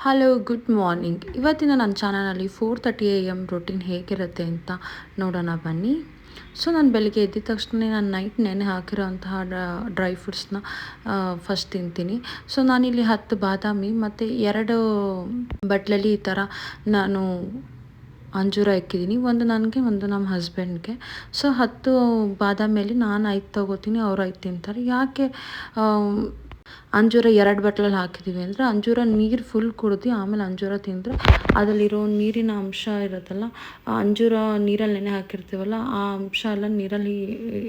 Hello good morning. ಇವತ್ತಿನ ನನ್ನ ಚಾನಲಲ್ಲಿ 4:30 AM ರೊಟೀನ್ ಹೇಗಿರುತ್ತೆ ಅಂತ ನೋಡೋಣ ಬನ್ನಿ. ಸೊ ನಾನು ಬೆಳಿಗ್ಗೆ ಎದ್ದಿದ ತಕ್ಷಣ ನಾನು ನೈಟ್ ನೆನೆ ಹಾಕಿರೋಂತಹ ಡ್ರೈ ಫ್ರೂಟ್ಸ್ನ ಫಸ್ಟ್ ತಿಂತೀನಿ. ಸೊ ನಾನಿಲ್ಲಿ 10 ಬಾದಾಮಿ ಮತ್ತು 2 ಬಟ್ಲಲ್ಲಿ ಈ ಥರ ನಾನು ಅಂಜೂರ ಇಕ್ಕಿದ್ದೀನಿ. ಒಂದು ನನಗೆ, ಒಂದು ನಮ್ಮ ಹಸ್ಬೆಂಡ್ಗೆ. ಸೊ 10 ಬಾದಾಮಿಯಲ್ಲಿ ನಾನು 5 ತೊಗೋತೀನಿ, ಅವ್ರು 5 ತಿಂತಾರೆ. ಯಾಕೆ ಅಂಜೂರ 2 ಬಟ್ಲಲ್ಲಿ ಹಾಕಿದ್ದೀವಿ ಅಂದರೆ, ಅಂಜೂರ ನೀರು ಫುಲ್ ಕುಡ್ದು ಆಮೇಲೆ ಅಂಜೂರ ತಿಂದರೆ ಅದರಲ್ಲಿರೋ ನೀರಿನ ಅಂಶ ಇರುತ್ತಲ್ಲ, ಆ ಅಂಜೂರ ನೀರಲ್ಲಿ ನೆನೆ ಹಾಕಿರ್ತೀವಲ್ಲ, ಆ ಅಂಶ ಎಲ್ಲ ನೀರಲ್ಲಿ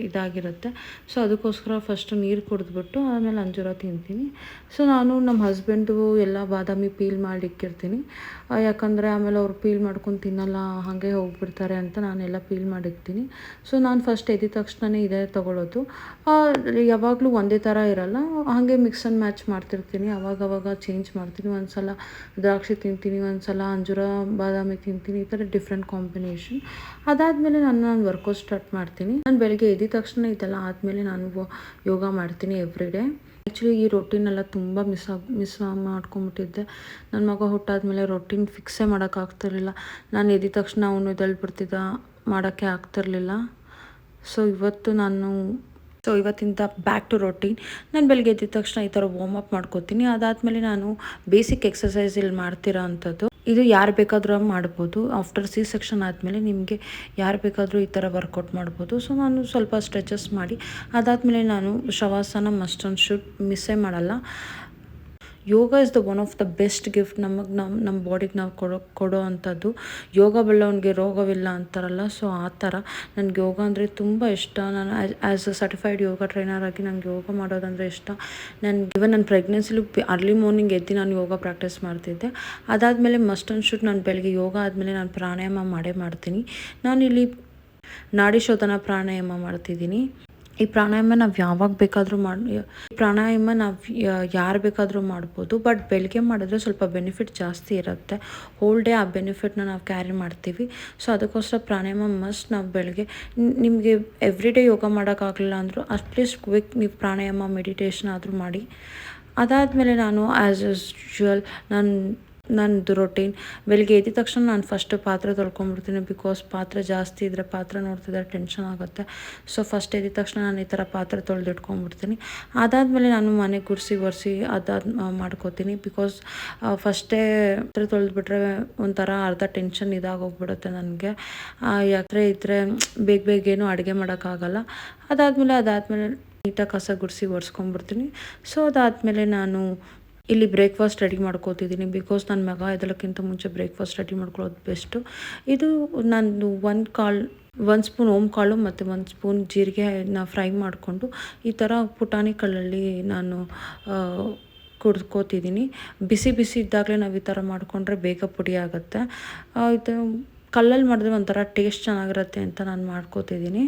ಇದಾಗಿರುತ್ತೆ. ಸೊ ಅದಕ್ಕೋಸ್ಕರ ಫಸ್ಟು ನೀರು ಕುಡಿದ್ಬಿಟ್ಟು ಆಮೇಲೆ ಅಂಜೂರ ತಿಂತೀನಿ. ಸೊ ನಾನು ನಮ್ಮ ಹಸ್ಬೆಂಡು ಎಲ್ಲ ಬಾದಾಮಿ ಪೀಲ್ ಮಾಡಿ ಇಕ್ಕಿರ್ತೀನಿ. ಯಾಕಂದರೆ ಆಮೇಲೆ ಅವ್ರು ಪೀಲ್ ಮಾಡ್ಕೊಂಡು ತಿನ್ನಲ್ಲ, ಹಾಗೆ ಹೋಗ್ಬಿಡ್ತಾರೆ ಅಂತ ನಾನೆಲ್ಲ ಪೀಲ್ ಮಾಡಿರ್ತೀನಿ. ಸೊ ನಾನು ಫಸ್ಟ್ ಎದ್ದಿದ ತಕ್ಷಣವೇ ಇದೇ ತೊಗೊಳ್ಳೋದು. ಯಾವಾಗಲೂ ಒಂದೇ ಥರ ಇರಲ್ಲ, ಹಾಗೆ ಮಿಕ್ಸ್ ಆ್ಯಂಡ್ ಮ್ಯಾಚ್ ಮಾಡ್ತಿರ್ತೀನಿ. ಅವಾಗವಾಗ ಚೇಂಜ್ ಮಾಡ್ತೀನಿ. ಒಂದು ಸಲ ದ್ರಾಕ್ಷಿ ತಿಂತೀನಿ, ಒಂದು ಸಲ ಅಂಜೂರ ಬಾದಾಮಿ ತಿಂತೀನಿ, ಈ ಥರ ಡಿಫ್ರೆಂಟ್ ಕಾಂಬಿನೇಷನ್. ಅದಾದಮೇಲೆ ನಾನು ವರ್ಕೌಟ್ ಸ್ಟಾರ್ಟ್ ಮಾಡ್ತೀನಿ. ನಾನು ಬೆಳಗ್ಗೆ ಎದ್ದಿದ ತಕ್ಷಣ ಇದೆಲ್ಲ ಆದಮೇಲೆ ನಾನು ಯೋಗ ಮಾಡ್ತೀನಿ ಎವ್ರಿ ಡೇ. ಆ್ಯಕ್ಚುಲಿ ಈ ರೊಟೀನೆಲ್ಲ ತುಂಬ ಮಿಸ್ ಮಾಡ್ಕೊಂಬಿಟ್ಟಿದ್ದೆ. ನನ್ನ ಮಗ ಹುಟ್ಟಾದ್ಮೇಲೆ ರೊಟೀನ್ ಫಿಕ್ಸೇ ಮಾಡೋಕ್ಕಾಗ್ತಿರ್ಲಿಲ್ಲ. ನಾನು ಎದ್ದಿದ ತಕ್ಷಣ ಅವನು ಎದ್ದೇಳ್ಬಿಡ್ತಿದ್ದ, ಮಾಡೋಕ್ಕೆ ಆಗ್ತಿರ್ಲಿಲ್ಲ. ಸೊ ಇವತ್ತಿಂದ ಬ್ಯಾಕ್ ಟು ರೊಟೀನ್. ನಾನು ಬೆಳಗ್ಗೆ ಎದ್ದಿದ ತಕ್ಷಣ ಈ ಥರ ವಾರ್ಮ್ ಅಪ್ ಮಾಡ್ಕೋತೀನಿ. ಅದಾದಮೇಲೆ ನಾನು ಬೇಸಿಕ್ ಎಕ್ಸಸೈಸ್ ಇಲ್ಲಿ ಮಾಡ್ತಿರೋ ಅಂಥದ್ದು. ಇದು ಯಾರು ಬೇಕಾದರೂ ಮಾಡ್ಬೋದು. ಆಫ್ಟರ್ C-ಸೆಕ್ಷನ್ ಆದಮೇಲೆ ನಿಮಗೆ ಯಾರು ಬೇಕಾದರೂ ಈ ಥರ ವರ್ಕೌಟ್ ಮಾಡ್ಬೋದು. ಸೊ ನಾನು ಸ್ವಲ್ಪ ಸ್ಟ್ರೆಚಸ್ ಮಾಡಿ ಅದಾದಮೇಲೆ ನಾನು ಶವಾಸನ ಮಸ್ಟ್ ಆ್ಯಂಡ್ ಶುಡ್ ಮಿಸ್ಸೇ ಮಾಡಲ್ಲ. Yoga is the one of the best gift ನಮ್ಮ ಬಾಡಿಗೆ ನಾವು ಕೊಡೋ ಅಂಥದ್ದು. ಯೋಗ ಬಲ್ಲವನಿಗೆ ರೋಗವಿಲ್ಲ ಅಂತಾರಲ್ಲ, ಸೊ ಆ ಥರ ನನಗೆ ಯೋಗ ಅಂದರೆ ತುಂಬ ಇಷ್ಟ. ನಾನು as a certified yoga trainer ಆಗಿ ನನಗೆ ಯೋಗ ಮಾಡೋದಂದರೆ ಇಷ್ಟ. ಇವನ್ ನನ್ನ ಪ್ರೆಗ್ನೆನ್ಸಿಲಿ ಅರ್ಲಿ ಮಾರ್ನಿಂಗ್ ಎದ್ದು ನಾನು ಯೋಗ ಪ್ರಾಕ್ಟೀಸ್ ಮಾಡ್ತಿದ್ದೆ. ಅದಾದಮೇಲೆ ಮಸ್ಟ್ ಆ್ಯಂಡ್ ಶುಡ್ ನಾನು ಬೆಳಗ್ಗೆ ಯೋಗ ಆದಮೇಲೆ ನಾನು ಪ್ರಾಣಾಯಾಮ ಮಾಡ್ತೀನಿ. ನಾನಿಲ್ಲಿ ನಾಡಿ ಶೋಧನ ಪ್ರಾಣಾಯಾಮ ಮಾಡ್ತಿದ್ದೀನಿ. ಈ ಪ್ರಾಣಾಯಾಮ ನಾವು ಯಾವಾಗ ಬೇಕಾದರೂ ಯಾರು ಬೇಕಾದರೂ ಮಾಡ್ಬೋದು. ಬಟ್ ಬೆಳಗ್ಗೆ ಮಾಡಿದ್ರೆ ಸ್ವಲ್ಪ ಬೆನಿಫಿಟ್ ಜಾಸ್ತಿ ಇರುತ್ತೆ. ಹೋಲ್ ಡೇ ಆ ಬೆನಿಫಿಟ್ನ ನಾವು ಕ್ಯಾರಿ ಮಾಡ್ತೀವಿ. ಸೊ ಅದಕ್ಕೋಸ್ಕರ ಪ್ರಾಣಾಯಾಮ ಮಸ್ಟ್. ನಾವು ಬೆಳಗ್ಗೆ ನಿಮಗೆ ಎವ್ರಿ ಡೇ ಯೋಗ ಮಾಡೋಕ್ಕಾಗಲಿಲ್ಲ ಅಂದರೂ ಅಟ್ಲೀಸ್ಟ್ ಕ್ವಿಕ್ ನೀವು ಪ್ರಾಣಾಯಾಮ ಮೆಡಿಟೇಷನ್ ಆದರೂ ಮಾಡಿ. ಅದಾದಮೇಲೆ ನಾನು ಆ್ಯಸ್ ಯೂಶ್ವಲ್ ನನ್ನದು ರೊಟೀನ್ ಬೆಳಿಗ್ಗೆ ಎದ್ದ ತಕ್ಷಣ ನಾನು ಫಸ್ಟ್ ಪಾತ್ರೆ ತೊಳ್ಕೊಂಬಿಡ್ತೀನಿ. ಬಿಕಾಸ್ ಪಾತ್ರೆ ಜಾಸ್ತಿ ಇದ್ದರೆ ಪಾತ್ರೆ ನೋಡ್ತಿದ್ರೆ ಟೆನ್ಷನ್ ಆಗುತ್ತೆ. ಸೊ ಫಸ್ಟ್ ಎದ್ದ ತಕ್ಷಣ ನಾನು ಈ ಥರ ಪಾತ್ರೆ ತೊಳೆದಿಟ್ಕೊಂಡ್ಬಿಡ್ತೀನಿ. ಅದಾದಮೇಲೆ ನಾನು ಮನೆ ಗುಡಿಸಿ ಒರೆಸಿ ಮಾಡ್ಕೋತೀನಿ. ಬಿಕಾಸ್ ಫಸ್ಟೇ ಪಾತ್ರೆ ತೊಳೆದ್ಬಿಟ್ರೆ ಒಂಥರ ಅರ್ಧ ಟೆನ್ಷನ್ ಇದಾಗೋಗ್ಬಿಡುತ್ತೆ ನನಗೆ. ಯಾತ್ರೆ ಇದ್ದರೆ ಬೇಗ ಏನು ಅಡುಗೆ ಮಾಡೋಕ್ಕಾಗಲ್ಲ. ಅದಾದಮೇಲೆ ನೀಟಾಗಿ ಕಸ ಗುಡಿಸಿ ಒರೆಸ್ಕೊಂಡ್ಬಿಡ್ತೀನಿ. ಸೊ ಅದಾದಮೇಲೆ ನಾನು ಇಲ್ಲಿ ಬ್ರೇಕ್ಫಾಸ್ಟ್ ರೆಡಿ ಮಾಡ್ಕೋತಿದ್ದೀನಿ. ಬಿಕಾಸ್ ನನ್ನ ಮಗ ಎದ್ದೇಳೋಕ್ಕಿಂತ ಮುಂಚೆ ಬ್ರೇಕ್ಫಾಸ್ಟ್ ರೆಡಿ ಮಾಡ್ಕೊಳ್ಳೋದು ಬೆಸ್ಟು. ಇದು ನಾನು 1 ಸ್ಪೂನ್ ಓಂಕಾಳು ಮತ್ತು 1 ಸ್ಪೂನ್ ಜೀರಿಗೆನ ಫ್ರೈ ಮಾಡಿಕೊಂಡು ಈ ಥರ ಪುಟಾಣಿ ಕಲ್ಲಲ್ಲಿ ನಾನು ಕುಡ್ಕೋತಿದ್ದೀನಿ. ಬಿಸಿ ಇದ್ದಾಗಲೇ ನಾವು ಈ ಥರ ಮಾಡಿಕೊಂಡ್ರೆ ಬೇಗ ಪುಡಿ ಆಗುತ್ತೆ. ಇದು ಕಲ್ಲಲ್ಲಿ ಮಾಡಿದ್ರೆ ಒಂಥರ ಟೇಸ್ಟ್ ಚೆನ್ನಾಗಿರುತ್ತೆ ಅಂತ ನಾನು ಮಾಡ್ಕೋತಿದ್ದೀನಿ.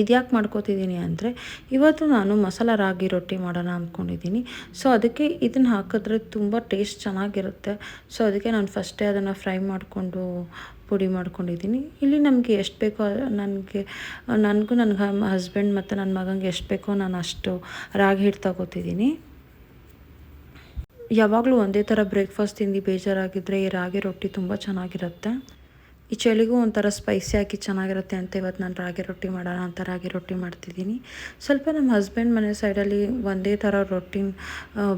ಇದ್ಯಾಕೆ ಮಾಡ್ಕೋತಿದ್ದೀನಿ ಅಂದರೆ, ಇವತ್ತು ನಾನು ಮಸಾಲ ರಾಗಿ ರೊಟ್ಟಿ ಮಾಡೋಣ ಅಂದ್ಕೊಂಡಿದ್ದೀನಿ. ಸೊ ಅದಕ್ಕೆ ಇದನ್ನು ಹಾಕಿದ್ರೆ ತುಂಬ ಟೇಸ್ಟ್ ಚೆನ್ನಾಗಿರುತ್ತೆ. ಸೊ ಅದಕ್ಕೆ ನಾನು ಫಸ್ಟೇ ಅದನ್ನು ಫ್ರೈ ಮಾಡಿಕೊಂಡು ಪುಡಿ ಮಾಡ್ಕೊಂಡಿದ್ದೀನಿ. ಇಲ್ಲಿ ನಮಗೆ ಎಷ್ಟು ಬೇಕೋ ನನಗೂ ನನ್ನ ಹಸ್ಬೆಂಡ್ ಮತ್ತು ನನ್ನ ಮಗನಿಗೆ ಎಷ್ಟು ಬೇಕೋ ನಾನು ಅಷ್ಟು ರಾಗಿ ಹಿಟ್ಟು ತಗೋತಿದ್ದೀನಿ. ಯಾವಾಗಲೂ ಒಂದೇ ಥರ ಬ್ರೇಕ್ಫಾಸ್ಟ್ ತಿಂದು ಬೇಜಾರಾಗಿದ್ದರೆ ಈ ರಾಗಿ ರೊಟ್ಟಿ ತುಂಬ ಚೆನ್ನಾಗಿರುತ್ತೆ. ಈ ಚಳಿಗೂ ಒಂಥರ ಸ್ಪೈಸಿಯಾಗಿ ಚೆನ್ನಾಗಿರುತ್ತೆ ಅಂತ ಇವತ್ತು ನಾನು ರಾಗಿ ರೊಟ್ಟಿ ಮಾಡೋಣ ಅಂತ ರಾಗಿ ರೊಟ್ಟಿ ಮಾಡ್ತಿದ್ದೀನಿ. ಸ್ವಲ್ಪ ನಮ್ಮ ಹಸ್ಬೆಂಡ್ ಮನೆ ಸೈಡಲ್ಲಿ ಒಂದೇ ಥರ ರೊಟ್ಟಿನ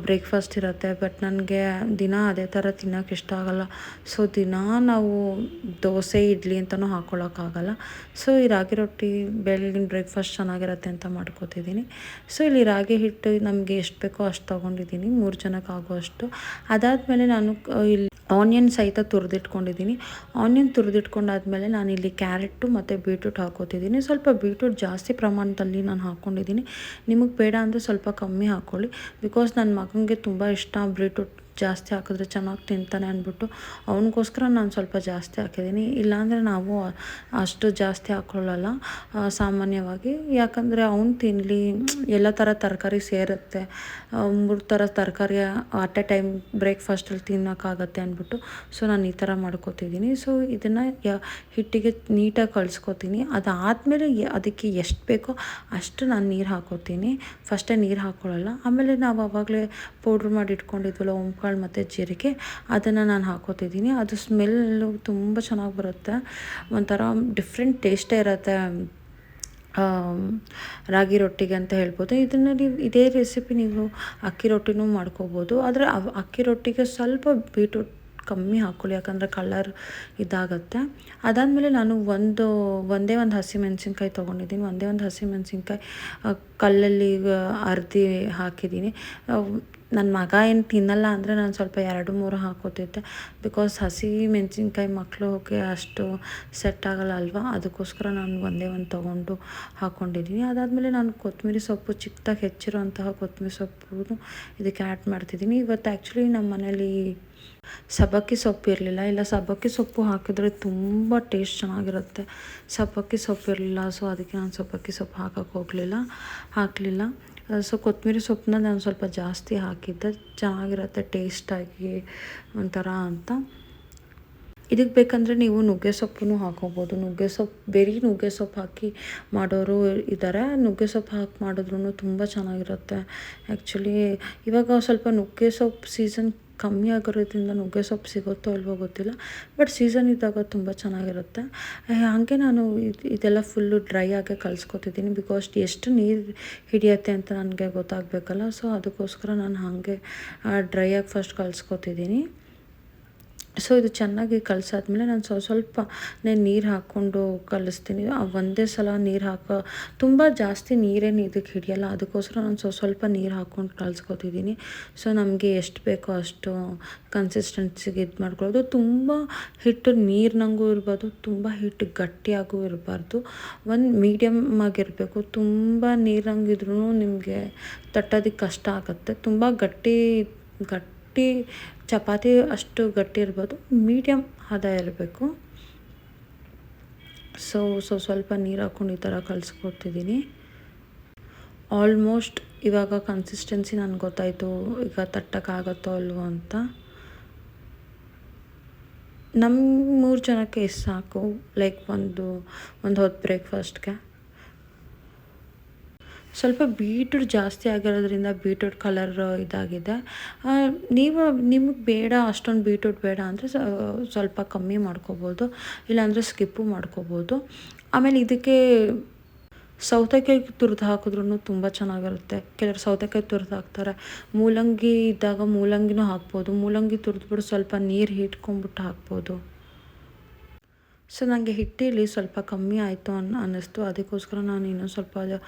ಬ್ರೇಕ್ಫಾಸ್ಟ್ ಇರುತ್ತೆ. ಬಟ್ ನನಗೆ ದಿನ ಅದೇ ಥರ ತಿನ್ನೋಕೆ ಇಷ್ಟ ಆಗೋಲ್ಲ. ಸೊ ದಿನ ನಾವು ದೋಸೆ ಇಡ್ಲಿ ಅಂತಲೂ ಹಾಕ್ಕೊಳ್ಳೋಕ್ಕಾಗಲ್ಲ. ಸೊ ಈ ರಾಗಿ ರೊಟ್ಟಿ ಬೆಳಗಿನ ಬ್ರೇಕ್ಫಾಸ್ಟ್ ಚೆನ್ನಾಗಿರುತ್ತೆ ಅಂತ ಮಾಡ್ಕೋತಿದ್ದೀನಿ. ಸೊ ಇಲ್ಲಿ ರಾಗಿ ಹಿಟ್ಟು ನಮಗೆ ಎಷ್ಟು ಬೇಕೋ ಅಷ್ಟು ತೊಗೊಂಡಿದ್ದೀನಿ, 3 ಜನಕ್ಕೆ ಆಗೋಷ್ಟು. ಅದಾದಮೇಲೆ ನಾನು ಇಲ್ಲಿ ಆನಿಯನ್ ಸಹಿತ ತುರಿದಿಟ್ಕೊಂಡಿದ್ದೀನಿ. ಆನಿಯನ್ ತುರಿದಿಟ್ಕೊಂಡಾದ್ಮೇಲೆ ನಾನಿಲ್ಲಿ ಕ್ಯಾರೆಟು ಮತ್ತು ಬೀಟ್ರೂಟ್ ಹಾಕೋತಿದ್ದೀನಿ. ಸ್ವಲ್ಪ ಬೀಟ್ರೂಟ್ ಜಾಸ್ತಿ ಪ್ರಮಾಣದಲ್ಲಿ ನಾನು ಹಾಕ್ಕೊಂಡಿದ್ದೀನಿ. ನಿಮಗೆ ಬೇಡ ಅಂದರೆ ಸ್ವಲ್ಪ ಕಮ್ಮಿ ಹಾಕ್ಕೊಳ್ಳಿ. ಬಿಕಾಸ್ ನನ್ನ ಮಗನಿಗೆ ತುಂಬ ಇಷ್ಟ ಬೀಟ್ರೂಟ್ ಜಾಸ್ತಿ ಹಾಕಿದ್ರೆ ಚೆನ್ನಾಗಿ ತಿಂತಾನೆ ಅಂದ್ಬಿಟ್ಟು ಅವನಿಗೋಸ್ಕರ ನಾನು ಸ್ವಲ್ಪ ಜಾಸ್ತಿ ಹಾಕಿದ್ದೀನಿ. ಇಲ್ಲಾಂದರೆ ನಾವು ಅಷ್ಟು ಜಾಸ್ತಿ ಹಾಕ್ಕೊಳ್ಳಲ್ಲ ಸಾಮಾನ್ಯವಾಗಿ. ಯಾಕಂದರೆ ಅವ್ನು ತಿನ್ನಲಿ, ಎಲ್ಲ ಥರ ತರಕಾರಿ ಸೇರುತ್ತೆ, 3 ಥರ ತರಕಾರಿ ಅಟ್ ಎ ಟೈಮ್ ಬ್ರೇಕ್ಫಾಸ್ಟಲ್ಲಿ ತಿನ್ನೋಕ್ಕಾಗತ್ತೆ ಅಂದ್ಬಿಟ್ಟು ಸೊ ನಾನು ಈ ಥರ ಮಾಡ್ಕೋತಿದ್ದೀನಿ. ಸೊ ಇದನ್ನು ಹಿಟ್ಟಿಗೆ ನೀಟಾಗಿ ಕಲಿಸ್ಕೊತೀನಿ. ಅದಾದಮೇಲೆ ಅದಕ್ಕೆ ಎಷ್ಟು ಬೇಕೋ ಅಷ್ಟು ನಾನು ನೀರು ಹಾಕೋತೀನಿ. ಫಸ್ಟೇ ನೀರು ಹಾಕ್ಕೊಳ್ಳಲ್ಲ. ಆಮೇಲೆ ನಾವು ಆವಾಗಲೇ ಪೌಡ್ರ್ ಮಾಡಿ ಇಟ್ಕೊಂಡಿದ್ವಲ್ಲ ಕಾಳು ಮತ್ತು ಜೀರಿಗೆ ಅದನ್ನು ನಾನು ಹಾಕೋತಿದ್ದೀನಿ. ಅದು ಸ್ಮೆಲ್ಲು ತುಂಬ ಚೆನ್ನಾಗಿ ಬರುತ್ತೆ, ಒಂಥರ ಡಿಫ್ರೆಂಟ್ ಟೇಸ್ಟೇ ಇರುತ್ತೆ ರಾಗಿ ರೊಟ್ಟಿಗೆ ಅಂತ ಹೇಳ್ಬೋದು. ಇದನ್ನು ನೀವು ಇದೇ ರೆಸಿಪಿ ನೀವು ಅಕ್ಕಿ ರೊಟ್ಟಿನೂ ಮಾಡ್ಕೋಬೋದು. ಆದರೆ ಅಕ್ಕಿ ರೊಟ್ಟಿಗೆ ಸ್ವಲ್ಪ ಬೀಟ್ರೂಟ್ ಕಮ್ಮಿ ಹಾಕ್ಕೊಳ್ಳಿ, ಯಾಕಂದರೆ ಕಲರ್ ಇದಾಗುತ್ತೆ. ಅದಾದಮೇಲೆ ನಾನು ಒಂದೇ ಒಂದು ಹಸಿಮೆಣ್ಸಿನ್ಕಾಯಿ ತೊಗೊಂಡಿದ್ದೀನಿ. ಒಂದೇ ಒಂದು ಹಸಿಮೆಣ್ಸಿನ್ಕಾಯಿ ಕಲ್ಲಲ್ಲಿ ಅರ್ದು ಹಾಕಿದ್ದೀನಿ. ನನ್ನ ಮಗ ಏನು ತಿನ್ನಲ್ಲ ಅಂದರೆ ನಾನು ಸ್ವಲ್ಪ 2-3 ಹಾಕೋತಿದ್ದೆ, ಬಿಕಾಸ್ ಹಸಿ ಮೆಣಸಿನ್ಕಾಯಿ ಮಕ್ಕಳಿಗೆ ಅಷ್ಟು ಸೆಟ್ ಆಗಲ್ಲ ಅಲ್ವಾ, ಅದಕ್ಕೋಸ್ಕರ ನಾನು ಒಂದೇ ಒಂದು ತೊಗೊಂಡು ಹಾಕ್ಕೊಂಡಿದ್ದೀನಿ. ಅದಾದಮೇಲೆ ನಾನು ಕೊತ್ತಂಬರಿ ಸೊಪ್ಪು ಚಿಕ್ಕದಾಗಿ ಹೆಚ್ಚಿರೋಂತಹ ಕೊತ್ತಂಬರಿ ಸೊಪ್ಪು ಇದಕ್ಕೆ ಆ್ಯಡ್ ಮಾಡ್ತಿದ್ದೀನಿ. ಇವತ್ತು ಆ್ಯಕ್ಚುಲಿ ನಮ್ಮ ಮನೇಲಿ ಸಬ್ಬಕ್ಕಿ ಸೊಪ್ಪು ಇರಲಿಲ್ಲ. ಇಲ್ಲ ಸಬ್ಬಕ್ಕಿ ಸೊಪ್ಪು ಹಾಕಿದ್ರೆ ತುಂಬ ಟೇಸ್ಟ್ ಚೆನ್ನಾಗಿರುತ್ತೆ. ಸಬ್ಬಕ್ಕಿ ಸೊಪ್ಪು ಇರಲಿಲ್ಲ, ಸೊ ಅದಕ್ಕೆ ನಾನು ಸಬ್ಬಕ್ಕಿ ಸೊಪ್ಪು ಹಾಕಲಿಲ್ಲ. ಸೊ ಕೊತ್ತಂಬರಿ ಸೊಪ್ಪನ್ನ ನಾನು ಸ್ವಲ್ಪ ಜಾಸ್ತಿ ಹಾಕಿದ್ದೆ, ಚೆನ್ನಾಗಿರುತ್ತೆ ಟೇಸ್ಟಾಗಿ ಒಂಥರ ಅಂತ. ಇದಕ್ಕೆ ಬೇಕಂದರೆ ನೀವು ನುಗ್ಗೆ ಸೊಪ್ಪು ಹಾಕೋಬೋದು. ನುಗ್ಗೆ ಸೊಪ್ಪು ಹಾಕಿ ಮಾಡೋರು ಇದ್ದಾರೆ. ನುಗ್ಗೆ ಸೊಪ್ಪು ಹಾಕಿ ಮಾಡಿದ್ರೂ ತುಂಬ ಚೆನ್ನಾಗಿರುತ್ತೆ. ಆ್ಯಕ್ಚುಲಿ ಇವಾಗ ಸ್ವಲ್ಪ ನುಗ್ಗೆ ಸೊಪ್ಪು ಸೀಸನ್ ಕಮ್ಮಿ ಆಗಿರೋದ್ರಿಂದ ನುಗ್ಗೆ ಸೊಪ್ಪು ಸಿಗುತ್ತೋ ಇಲ್ವೋ ಗೊತ್ತಿಲ್ಲ, ಬಟ್ ಸೀಸನ್ ಇದ್ದಾಗ ತುಂಬ ಚೆನ್ನಾಗಿರುತ್ತೆ. ಹಾಗೆ ನಾನು ಇದೆಲ್ಲ ಫುಲ್ಲು ಡ್ರೈ ಆಗಿ ಕಲಿಸ್ಕೊತಿದ್ದೀನಿ, ಬಿಕಾಸ್ ಎಷ್ಟು ನೀರು ಹಿಡಿಯುತ್ತೆ ಅಂತ ನನಗೆ ಗೊತ್ತಾಗಬೇಕಲ್ಲ. ಸೊ ಅದಕ್ಕೋಸ್ಕರ ನಾನು ಹಾಗೆ ಡ್ರೈಯಾಗಿ ಫಸ್ಟ್ ಕಲಿಸ್ಕೊತಿದ್ದೀನಿ. ಸೊ ಇದು ಚೆನ್ನಾಗಿ ಕಲಸಾದ್ಮೇಲೆ ನಾನು ಸ್ವಲ್ಪ ನೀರು ಹಾಕ್ಕೊಂಡು ಕಲಿಸ್ತೀನಿ. ಒಂದೇ ಸಲ ನೀರು ತುಂಬ ಜಾಸ್ತಿ ನೀರೇನು ಇದಕ್ಕೆ ಹಿಡಿಯಲ್ಲ, ಅದಕ್ಕೋಸ್ಕರ ನಾನು ಸ್ವಲ್ಪ ನೀರು ಹಾಕ್ಕೊಂಡು ಕಲಿಸ್ಕೊತಿದ್ದೀನಿ. ಸೊ ನಮಗೆ ಎಷ್ಟು ಬೇಕೋ ಅಷ್ಟು ಕನ್ಸಿಸ್ಟೆನ್ಸಿಗೆ ಇದು ಮಾಡ್ಕೊಳ್ಳೋದು. ತುಂಬ ಹಿಟ್ಟು ನೀರಿನಂಗೂ ಇರ್ಬೋದು, ತುಂಬ ಹಿಟ್ಟು ಗಟ್ಟಿಯಾಗೂ ಇರಬಾರ್ದು, ಒಂದು ಮೀಡಿಯಮ್ ಆಗಿರಬೇಕು. ತುಂಬ ನೀರಂಗಿದ್ರೂ ನಿಮಗೆ ತಟ್ಟೋದಕ್ಕೆ ಕಷ್ಟ ಆಗುತ್ತೆ. ತುಂಬ ಗಟ್ಟಿ ಚಪಾತಿ ಅಷ್ಟು ಗಟ್ಟಿ ಇರ್ಬೋದು, ಮೀಡಿಯಮ್ ಹದ ಇರಬೇಕು. ಸೊ ಸ್ವಲ್ಪ ನೀರು ಹಾಕ್ಕೊಂಡು ಈ ಥರ ಕಲಿಸ್ಕೊಡ್ತಿದ್ದೀನಿ. ಆಲ್ಮೋಸ್ಟ್ ಇವಾಗ ಕನ್ಸಿಸ್ಟೆನ್ಸಿ ನನಗೆ ಗೊತ್ತಾಯಿತು, ಈಗ ತಟ್ಟಕ್ಕಾಗತ್ತೋ ಅಲ್ವೋ ಅಂತ. ನಮ್ಮ 3 ಜನಕ್ಕೆ ಎಷ್ಟು ಸಾಕು, ಲೈಕ್ ಒಂದು ಹೊತ್ತು ಬ್ರೇಕ್ಫಾಸ್ಟ್ಗೆ. ಸ್ವಲ್ಪ ಬೀಟ್ರೂಟ್ ಜಾಸ್ತಿ ಆಗಿರೋದ್ರಿಂದ ಬೀಟ್ರೂಟ್ ಕಲರ್ ಇದಾಗಿದೆ. ನಿಮಗೆ ಬೇಡ ಅಷ್ಟೊಂದು ಬೀಟ್ರೂಟ್ ಬೇಡ ಅಂದರೆ ಸ್ವಲ್ಪ ಕಮ್ಮಿ ಮಾಡ್ಕೋಬೋದು, ಇಲ್ಲಾಂದರೆ ಸ್ಕಿಪ್ಪು ಮಾಡ್ಕೋಬೋದು. ಆಮೇಲೆ ಇದಕ್ಕೆ ಸೌತೆಕಾಯಿ ತುರಿದು ಹಾಕಿದ್ರೂ ತುಂಬ ಚೆನ್ನಾಗಿರುತ್ತೆ. ಕೆಲವರು ಸೌತೆಕಾಯಿ ತುರಿದು ಹಾಕ್ತಾರೆ. ಮೂಲಂಗಿ ಇದ್ದಾಗ ಮೂಲಂಗಿನೂ ಹಾಕ್ಬೋದು. ಮೂಲಂಗಿ ತುರಿದ್ಬಿಟ್ಟು ಸ್ವಲ್ಪ ನೀರು ಹಿಡ್ಕೊಂಬಿಟ್ಟು ಹಾಕ್ಬೋದು. ಸೊ ನನಗೆ ಹಿಟ್ಟಲ್ಲಿ ಸ್ವಲ್ಪ ಕಮ್ಮಿ ಆಯಿತು ಅನ್ನಿಸ್ತು, ಅದಕ್ಕೋಸ್ಕರ ನಾನು ಇನ್ನೂ ಸ್ವಲ್ಪ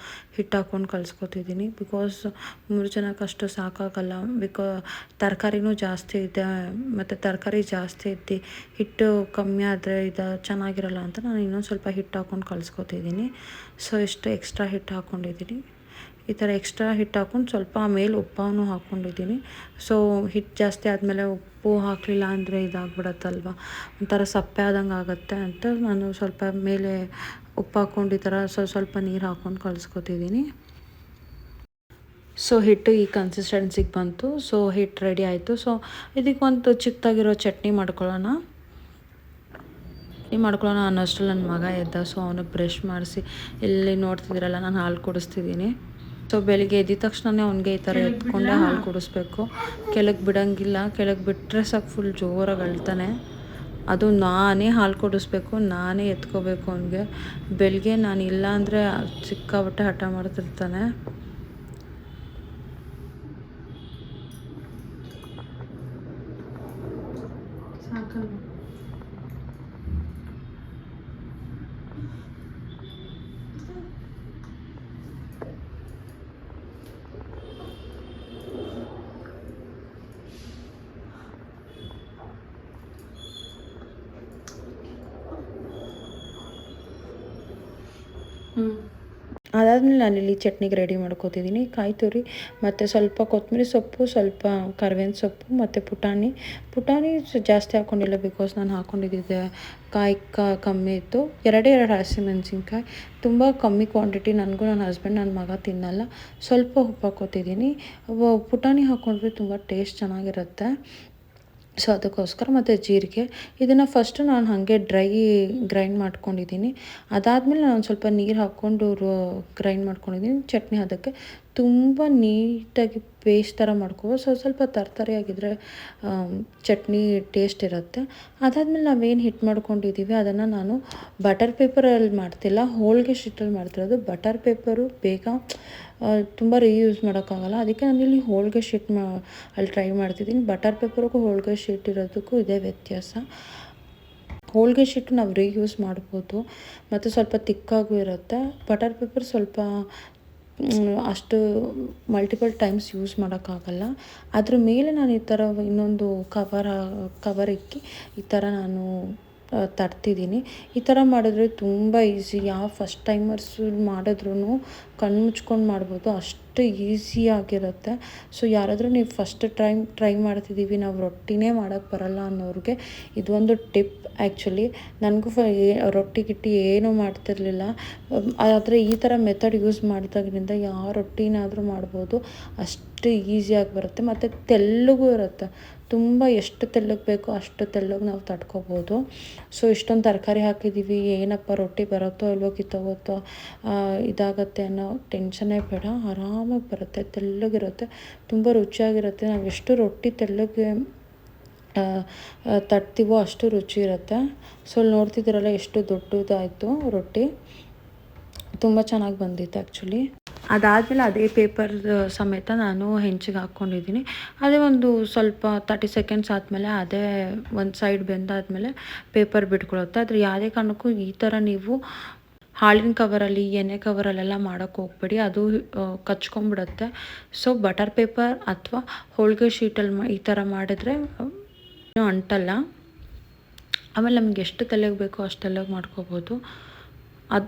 ಹಿಟ್ಟು ಹಾಕ್ಕೊಂಡು ಕಲಿಸ್ಕೊತಿದ್ದೀನಿ. ಬಿಕಾಸ್ 3 ಜನಕ್ಕೆ ಅಷ್ಟು ಸಾಕಾಗಲ್ಲ, ತರಕಾರಿನೂ ಜಾಸ್ತಿ ಇದೆ, ಮತ್ತು ತರಕಾರಿ ಜಾಸ್ತಿ ಇದ್ದು ಹಿಟ್ಟು ಕಮ್ಮಿ ಆದರೆ ಚೆನ್ನಾಗಿರಲ್ಲ ಅಂತ ನಾನು ಇನ್ನೊಂದು ಸ್ವಲ್ಪ ಹಿಟ್ಟು ಹಾಕ್ಕೊಂಡು ಕಲಿಸ್ಕೊತಿದ್ದೀನಿ. ಸೊ ಇಷ್ಟು ಎಕ್ಸ್ಟ್ರಾ ಹಿಟ್ಟು ಹಾಕ್ಕೊಂಡಿದ್ದೀನಿ. ಈ ಥರ ಎಕ್ಸ್ಟ್ರಾ ಹಿಟ್ಟು ಹಾಕ್ಕೊಂಡು ಸ್ವಲ್ಪ ಆಮೇಲೆ ಉಪ್ಪನ್ನು ಹಾಕ್ಕೊಂಡಿದ್ದೀನಿ. ಸೊ ಹಿಟ್ಟು ಜಾಸ್ತಿ ಆದಮೇಲೆ ಉಪ್ಪು ಹಾಕಲಿಲ್ಲ ಅಂದರೆ ಇದಾಗ್ಬಿಡತ್ತಲ್ವ, ಒಂಥರ ಸಪ್ಪೆ ಆದಂಗೆ ಆಗುತ್ತೆ ಅಂತ ನಾನು ಸ್ವಲ್ಪ ಮೇಲೆ ಉಪ್ಪು ಹಾಕ್ಕೊಂಡು ಈ ಥರ ಸ್ವಲ್ಪ ನೀರು ಹಾಕ್ಕೊಂಡು ಕಲಿಸ್ಕೊತಿದ್ದೀನಿ. ಸೊ ಹಿಟ್ಟು ಈ ಕನ್ಸಿಸ್ಟೆನ್ಸಿಗೆ ಬಂತು. ಸೊ ಹಿಟ್ಟು ರೆಡಿ ಆಯಿತು. ಸೊ ಇದಕ್ಕೆ ಒಂದು ಚಿಕ್ಕದಾಗಿರೋ ಚಟ್ನಿ ಮಾಡ್ಕೊಳ್ಳೋಣ ಅನ್ನೋಷ್ಟರಲ್ಲಿ ನನ್ನ ಮಗ ಎದ್ದ. ಸೊ ಅವನಿಗೆ ಬ್ರಷ್ ಮಾಡಿಸಿ, ಇಲ್ಲಿ ನೋಡ್ತಿದ್ದೀರಲ್ಲ ನಾನು ಹಾಲು ಕುಡಿಸ್ತಿದ್ದೀನಿ. ಸೊ ಬೆಳಿಗ್ಗೆ ಎದ್ದಿದ ತಕ್ಷಣವೇ ಅವ್ನಿಗೆ ಈ ಥರ ಎತ್ಕೊಂಡೆ ಹಾಲು ಕುಡಿಸ್ಬೇಕು. ಕೆಳಗೆ ಬಿಡೋಂಗಿಲ್ಲ, ಕೆಳಗೆ ಬಿಟ್ಟರೆ ಸಾಕು ಫುಲ್ ಜೋರಾಗಿ ಅಳ್ತಾನೆ. ಅದು ನಾನೇ ಹಾಲು ಕುಡಿಸ್ಬೇಕು, ನಾನೇ ಎತ್ಕೋಬೇಕು ಅವನಿಗೆ. ಬೆಳಿಗ್ಗೆ ನಾನು ಇಲ್ಲ ಅಂದರೆ ಸಿಕ್ಕಾಬಿಟ್ಟೆ ಹಠ ಮಾಡ್ತಿರ್ತಾನೆ. ಸಾಕಲ್ಲ ಅದಾದಮೇಲೆ ನಾನಿಲ್ಲಿ ಚಟ್ನಿಗೆ ರೆಡಿ ಮಾಡ್ಕೋತಿದ್ದೀನಿ. ಕಾಯಿ ತುರಿ ಮತ್ತು ಸ್ವಲ್ಪ ಕೊತ್ತಂಬರಿ ಸೊಪ್ಪು, ಸ್ವಲ್ಪ ಕರಿಬೇವಿನ ಸೊಪ್ಪು ಮತ್ತು ಪುಟಾಣಿ ಜಾಸ್ತಿ ಹಾಕ್ಕೊಂಡಿಲ್ಲ, ಬಿಕಾಸ್ ನಾನು ಹಾಕ್ಕೊಂಡಿದ್ದೆ ಕಾಯಿ ಕಮ್ಮಿ ಇತ್ತು. 2 ಹಸಿಮೆಣ್ಸಿನ್ಕಾಯಿ, ತುಂಬ ಕಮ್ಮಿ ಕ್ವಾಂಟಿಟಿ. ನನಗೂ ನನ್ನ ಹಸ್ಬೆಂಡ್ ನನ್ನ ಮಗ ತಿನ್ನಲ್ಲ. ಸ್ವಲ್ಪ ಉಪ್ಪು ಹಾಕ್ಕೋತಿದ್ದೀನಿ. ಪುಟಾಣಿ ಹಾಕ್ಕೊಂಡ್ರೆ ತುಂಬ ಟೇಸ್ಟ್ ಚೆನ್ನಾಗಿರುತ್ತೆ. ಸೊ ಅದಕ್ಕೋಸ್ಕರ ಮತ್ತು ಜೀರಿಗೆ ಇದನ್ನು ಫಸ್ಟು ನಾನು ಹಾಗೆ ಗ್ರೈಂಡ್ ಮಾಡ್ಕೊಂಡಿದ್ದೀನಿ. ಅದಾದಮೇಲೆ ನಾನು ಸ್ವಲ್ಪ ನೀರು ಹಾಕ್ಕೊಂಡು ಗ್ರೈಂಡ್ ಮಾಡ್ಕೊಂಡಿದ್ದೀನಿ. ಚಟ್ನಿ ಅದಕ್ಕೆ ತುಂಬ ನೀಟಾಗಿ ಪೇಸ್ಟ್ ಥರ ಮಾಡ್ಕೋಬೋದು. ಸ್ವಲ್ಪ ತರಕಾರಿಯಾಗಿದ್ದರೆ ಚಟ್ನಿ ಟೇಸ್ಟ್ ಇರುತ್ತೆ. ಅದಾದಮೇಲೆ ನಾವೇನು ಹಿಟ್ಟು ಮಾಡ್ಕೊಂಡಿದ್ದೀವಿ ಅದನ್ನು ನಾನು ಬಟರ್ ಪೇಪರಲ್ಲಿ ಮಾಡ್ತಿಲ್ಲ, ಹೋಳಿಗೆ ಶೀಟಲ್ಲಿ ಮಾಡ್ತಿರೋದು. ಬಟರ್ ಪೇಪರು ಬೇಗ ತುಂಬ ರೀಯೂಸ್ ಮಾಡೋಕ್ಕಾಗಲ್ಲ, ಅದಕ್ಕೆ ನಾನಿಲ್ಲಿ ಹೋಳಿಗೆ ಶೀಟ್ ಅಲ್ಲಿ ಟ್ರೈ ಮಾಡ್ತಿದ್ದೀನಿ. ಬಟರ್ ಪೇಪರ್ಗೂ ಹೋಳಿಗೆ ಶೀಟ್ ಇರೋದಕ್ಕೂ ಇದೇ ವ್ಯತ್ಯಾಸ. ಹೋಳಿಗೆ ಶೀಟು ನಾವು ರೀಯೂಸ್ ಮಾಡ್ಬೋದು ಮತ್ತು ಸ್ವಲ್ಪ ತಿಕ್ಕಾಗೂ ಇರುತ್ತೆ. ಬಟರ್ ಪೇಪರ್ ಸ್ವಲ್ಪ ಅಷ್ಟು ಮಲ್ಟಿಪಲ್ ಟೈಮ್ಸ್ ಯೂಸ್ ಮಾಡೋಕ್ಕಾಗಲ್ಲ. ಅದ್ರ ಮೇಲೆ ನಾನು ಈ ಥರ ಇನ್ನೊಂದು ಕವರ್ ಇಕ್ಕಿ ಈ ಥರ ನಾನು ತರ್ತಿದ್ದೀನಿ. ಈ ಥರ ಮಾಡಿದ್ರೆ ತುಂಬ ಈಸಿ. ಯಾವ ಫಸ್ಟ್ ಟೈಮರ್ಸು ಮಾಡಿದ್ರೂ ಕಣ್ಣು ಮುಚ್ಕೊಂಡು ಮಾಡ್ಬೋದು, ಅಷ್ಟು ಈಸಿಯಾಗಿರುತ್ತೆ. ಸೊ ಯಾರಾದರೂ ನೀವು ಫಸ್ಟ್ ಟ್ರೈ ಮಾಡ್ತಿದ್ದೀವಿ, ನಾವು ರೊಟ್ಟಿನೇ ಮಾಡೋಕ್ಕೆ ಬರಲ್ಲ ಅನ್ನೋರಿಗೆ ಇದೊಂದು ಟಿಪ್. ಆ್ಯಕ್ಚುಲಿ ನನಗೂ ರೊಟ್ಟಿ ಗಿಟ್ಟಿ ಏನೂ ಮಾಡ್ತಿರಲಿಲ್ಲ, ಆದರೆ ಈ ಥರ ಮೆಥಡ್ ಯೂಸ್ ಮಾಡಿದಾಗಿನಿಂದ ಯಾವ ರೊಟ್ಟಿನಾದರೂ ಮಾಡ್ಬೋದು. ಅಷ್ಟು ಈಸಿಯಾಗಿ ಬರುತ್ತೆ ಮತ್ತು ತೆಳ್ಳಗೂ ಇರುತ್ತೆ. ತುಂಬ ಎಷ್ಟು ತೆಳ್ಳಗೆ ಬೇಕೋ ಅಷ್ಟು ತೆಳ್ಳಗೆ ನಾವು ತಡ್ಕೊಬೋದು. ಸೊ ಇಷ್ಟೊಂದು ತರಕಾರಿ ಹಾಕಿದ್ದೀವಿ, ಏನಪ್ಪ ರೊಟ್ಟಿ ಬರುತ್ತೋ ಇಲ್ವೋ ಕಿತ್ತೋಗುತ್ತೋ ಇದಾಗತ್ತೆ ಅನ್ನೋ ಟೆನ್ಷನ್ನೇ ಬೇಡ. ಆರಾಮಾಗಿ ಬರುತ್ತೆ, ತೆಳ್ಳಗಿರುತ್ತೆ, ತುಂಬ ರುಚಿಯಾಗಿರುತ್ತೆ. ನಾವು ಎಷ್ಟು ರೊಟ್ಟಿ ತೆಳ್ಳಗೆ ತಟ್ತೀವೋ ಅಷ್ಟು ರುಚಿ ಇರುತ್ತೆ. ಸೊ ನೋಡ್ತಿದ್ದೀರಲ್ಲ ಎಷ್ಟು ದೊಡ್ಡದಾಯಿತು ರೊಟ್ಟಿ, ತುಂಬ ಚೆನ್ನಾಗಿ ಬಂದಿತ್ತು ಆ್ಯಕ್ಚುಲಿ. ಅದಾದಮೇಲೆ ಅದೇ ಪೇಪರ್ ಸಮೇತ ನಾನು ಹೆಂಚಿಗೆ ಹಾಕ್ಕೊಂಡಿದ್ದೀನಿ. ಅದೇ ಒಂದು ಸ್ವಲ್ಪ 30 ಸೆಕೆಂಡ್ಸ್ ಆದಮೇಲೆ ಅದೇ ಒಂದು ಸೈಡ್ ಬೆಂದಾದಮೇಲೆ ಪೇಪರ್ ಬಿಟ್ಕೊಳ್ಳುತ್ತೆ. ಆದರೆ ಯಾವುದೇ ಕಾರಣಕ್ಕೂ ಈ ಥರ ನೀವು ಹಾಲಿನ ಕವರಲ್ಲಿ, ಎಣ್ಣೆ ಕವರಲ್ಲೆಲ್ಲ ಮಾಡೋಕ್ಕೆ ಹೋಗ್ಬೇಡಿ, ಅದು ಕಚ್ಕೊಂಡ್ಬಿಡುತ್ತೆ. ಸೊ ಬಟರ್ ಪೇಪರ್ ಅಥವಾ ಹೋಳಿಗೆ ಶೀಟಲ್ಲಿ ಈ ಥರ ಮಾಡಿದ್ರೆ ಅಂಟಲ್ಲ. ಆಮೇಲೆ ನಮ್ಗೆ ಎಷ್ಟು ತೆಳ್ಳಗೆ ಬೇಕೋ ಅಷ್ಟು ತೆಳ್ಳಗೆ ಮಾಡ್ಕೋಬೋದು.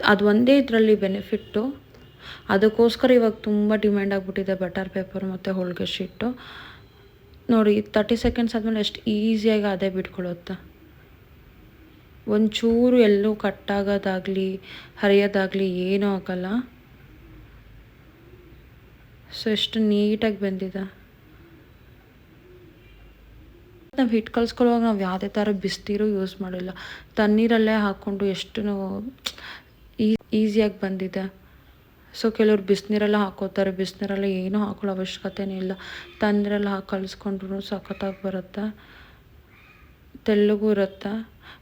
ಅದು ಒಂದೇ ಇದರಲ್ಲಿ ಬೆನಿಫಿಟ್ಟು. ಅದಕ್ಕೋಸ್ಕರ ಇವಾಗ ತುಂಬ ಡಿಮ್ಯಾಂಡ್ ಆಗಿಬಿಟ್ಟಿದೆ ಬಟರ್ ಪೇಪರ್ ಮತ್ತು ಹೋಳಿಗೆ ಶೀಟು. ನೋಡಿ 30 ಸೆಕೆಂಡ್ಸ್ ಆದಮೇಲೆ ಎಷ್ಟು ಈಸಿಯಾಗಿ ಅದೇ ಬಿಟ್ಕೊಳ್ಳುತ್ತೆ. ಒಂಚೂರು ಎಲ್ಲೂ ಕಟ್ಟಾಗೋದಾಗಲಿ ಹರಿಯೋದಾಗಲಿ ಏನೂ ಆಗಲ್ಲ. ಸೊ ಎಷ್ಟು ನೀಟಾಗಿ ಬಂದಿದೆ. ನಾವು ಹಿಟ್ಟು ಕಲಿಸ್ಕೊಳ್ಳುವಾಗ ನಾವು ಯಾವುದೇ ಥರ ಬಿಸಿನೀರು ಯೂಸ್ ಮಾಡಿಲ್ಲ, ತಣ್ಣೀರಲ್ಲೇ ಹಾಕ್ಕೊಂಡು ಎಷ್ಟು ಈಸಿಯಾಗಿ ಬಂದಿದೆ. ಸೊ ಕೆಲವ್ರು ಬಿಸಿನೀರೆಲ್ಲ ಹಾಕೋತಾರೆ, ಬಿಸಿನೀರೆಲ್ಲ ಏನೂ ಹಾಕೊಳ್ಳೋ ಅವಶ್ಯಕತೆಯೇ ಇಲ್ಲ. ತಣ್ಣೀರೆಲ್ಲ ಹಾಕಿ ಕಲಿಸ್ಕೊಂಡ್ರು ಸಖತ್ತಾಗಿ ಬರುತ್ತೆ, ತೆಳ್ಳಗೂ ಇರುತ್ತೆ.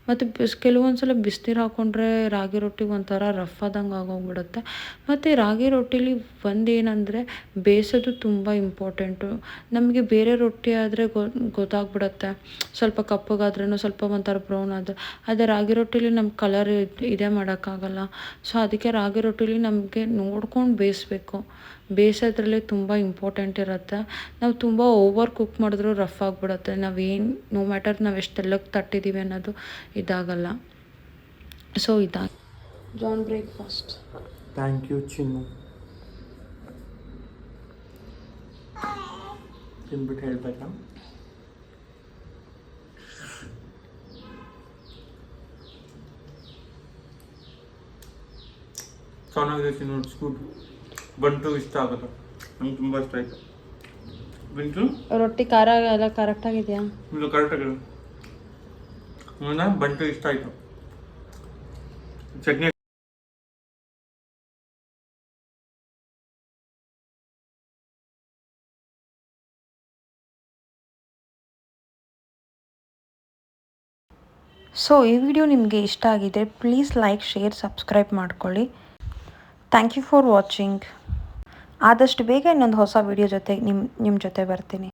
ಮತ್ತು ಕೆಲವೊಂದು ಸಲ ಬಿಸಿನೀರು ಹಾಕ್ಕೊಂಡ್ರೆ ರಾಗಿ ರೊಟ್ಟಿಗೆ ಒಂಥರ ರಫ್ ಆದಂಗೆ ಆಗೋಗ್ಬಿಡುತ್ತೆ. ಮತ್ತು ರಾಗಿ ರೊಟ್ಟಿಲಿ ಒಂದೇನೆಂದರೆ ಬೇಯಿಸೋದು ತುಂಬ ಇಂಪಾರ್ಟೆಂಟು. ನಮಗೆ ಬೇರೆ ರೊಟ್ಟಿ ಆದರೆ ಗೊತ್ತಾಗ್ಬಿಡುತ್ತೆ, ಸ್ವಲ್ಪ ಕಪ್ಪಗಾದ್ರೂ ಸ್ವಲ್ಪ ಒಂಥರ ಬ್ರೌನ್ ಆದರೆ. ಅದೇ ರಾಗಿ ರೊಟ್ಟಿಲಿ ನಮ್ಮ ಕಲರ್ ಇದೇ ಮಾಡೋಕ್ಕಾಗಲ್ಲ. ಸೊ ಅದಕ್ಕೆ ರಾಗಿ ರೊಟ್ಟಿಲಿ ನಮಗೆ ನೋಡ್ಕೊಂಡು ಬೇಯಿಸ್ಬೇಕು. ಬೇಯಿಸೋದ್ರಲ್ಲಿ ತುಂಬ ಇಂಪಾರ್ಟೆಂಟ್ ಇರುತ್ತೆ. ನಾವು ತುಂಬ ಓವರ್ ಕುಕ್ ಮಾಡಿದ್ರೂ ರಫ್ ಆಗಿಬಿಡುತ್ತೆ. ನೋ ಮ್ಯಾಟರ್ ನಾವು ಎಷ್ಟು ತೆಳ್ಳಗೆ ತಟ್ಟಿದ್ದೀವಿ ಅನ್ನೋದು ಇದಾಗಲ್ಲ. ಸೊ ಜಾನ್ ಬ್ರೇಕ್ಫಾಸ್ಟ್. Thank you Chinnu. ತಿನ್ಬಿಟ್ಟು ಹೇಳ್ಬೇಕಾ? ಚೆನ್ನಾಗಿದೆ ಚಿನ್ನು, ಇಟ್ಸ್ ಗುಡ್. ಬಂಟು ಇಷ್ಟ ಆಗುತ್ತೆ, ನಂಗೆ ತುಂಬ ಇಷ್ಟ ಆಯಿತು. ಬಂಟು ರೊಟ್ಟಿ ಖಾರ ಎಲ್ಲ ಕರೆಕ್ಟಾಗಿದೆಯಾ? ಇದು ಕರೆಕ್ಟಾಗಿದೆ. ಬಂಟು ಇಷ್ಟ ಆಯಿತು. ಚಟ್ನಿ ಸೊ ಈ ವಿಡಿಯೋ ನಿಮಗೆ ಇಷ್ಟ ಆಗಿದೆ, ಪ್ಲೀಸ್ ಲೈಕ್, ಶೇರ್, ಸಬ್ಸ್ಕ್ರೈಬ್ ಮಾಡ್ಕೊಳ್ಳಿ. Thank you for watching. ಆದಷ್ಟು ಬೇಗ ಇನ್ನೊಂದು ಹೊಸ ವಿಡಿಯೋ ಜೊತೆ ನಿಮ್ಮ ಜೊತೆ ಬರ್ತೀನಿ.